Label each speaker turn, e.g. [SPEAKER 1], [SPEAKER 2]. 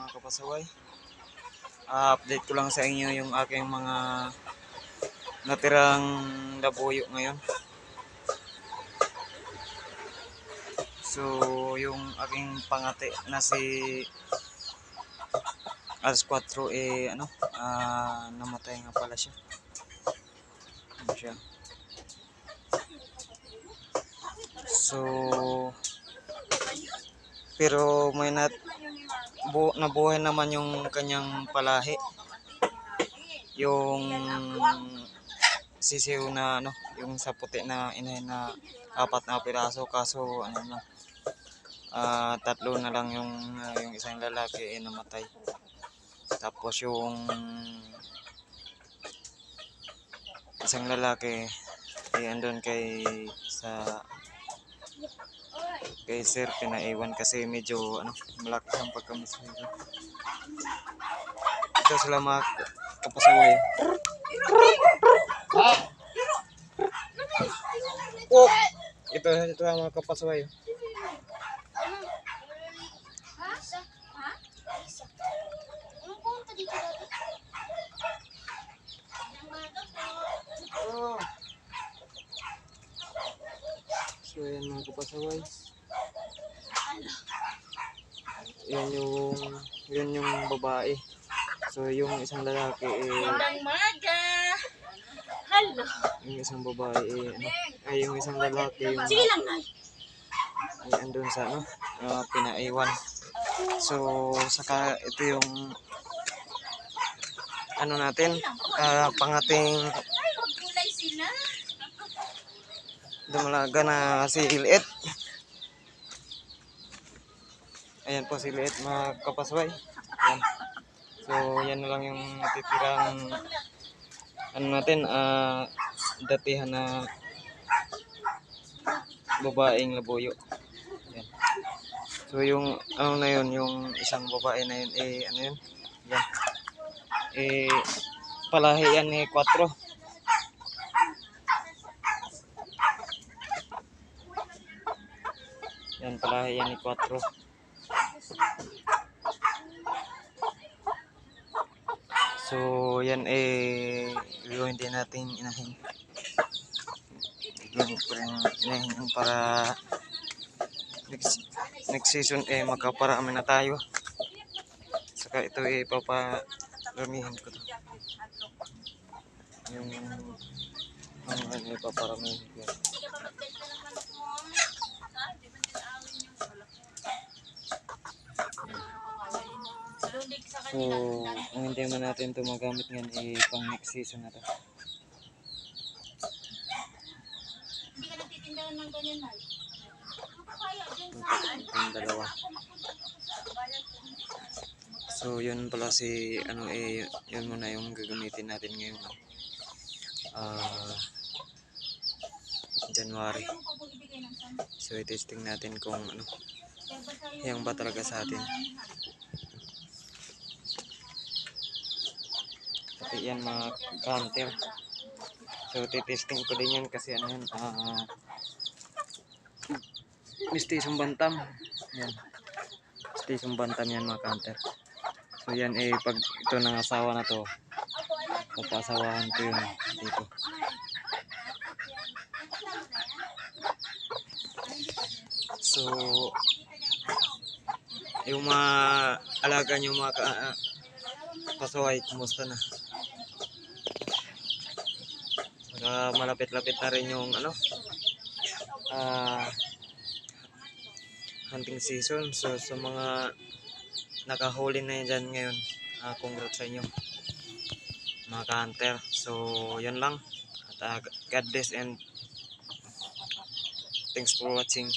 [SPEAKER 1] mga kapasaway. Update ko lang sa inyo yung aking mga natirang labuyo ngayon. So, yung aking pangati na si Alas 4 namatay nga pala siya. Ano siya? So, pero may nabuhay naman yung kanyang palahi. Yung sisiw na yung sa puti na inahin na 4 na piraso, kaso tatlo na lang yung isang lalaki namatay. Tapos yung isang lalaki andun kay sir, pinaiwan kasi medyo malaki ang pagkamis nito. Ito sila mga kapasaway. Oh, ito ang mga kapasaway. So yan mga kapasaway. Yan yung babae. So yung isang lalaki yung isang babae yung isang lalaki yung andun sa pinaiwan. So saka ito yung natin pangating dumalaga na si Liit. Ayan po si Liit mga kapasway. Ayan. So yan na lang yung natitirang natin datihan na babaeng labuyo. Ayan. So yung na yun, yung isang babae na yun yun. Yan. Palahi yan 4. Yan, palahi yan 4. So yan hindi natin inahin. Inahin para next season magkaparami na tayo. Saka ito paparamihin ko to. Yung paparamihin ko. So, kung hindi man natin ito magamit ngayon, pang next season na to.
[SPEAKER 2] Hindi ka nagtitindahan ng ganyan, Mal?
[SPEAKER 1] Yung dalawa. So, yun pala yun muna yung gagamitin natin ngayon. January. So, i-testing natin kung yung ba talaga sa atin. Pati yan mga counter. So titesting ko din yan kasi mistisong bantam. Yan. Mistisong bantam yan mga counter. So yan pag ito ng asawa na to, papasawahan ko yun dito. So yung mga alaga nyo mga pasaway, kumusta na? Malapit-lapit na rin yung hunting season. So sa mga nakahuli na dyan ngayon, congrats sa inyo mga ka-hunter. So yun lang, at God bless and thanks for watching.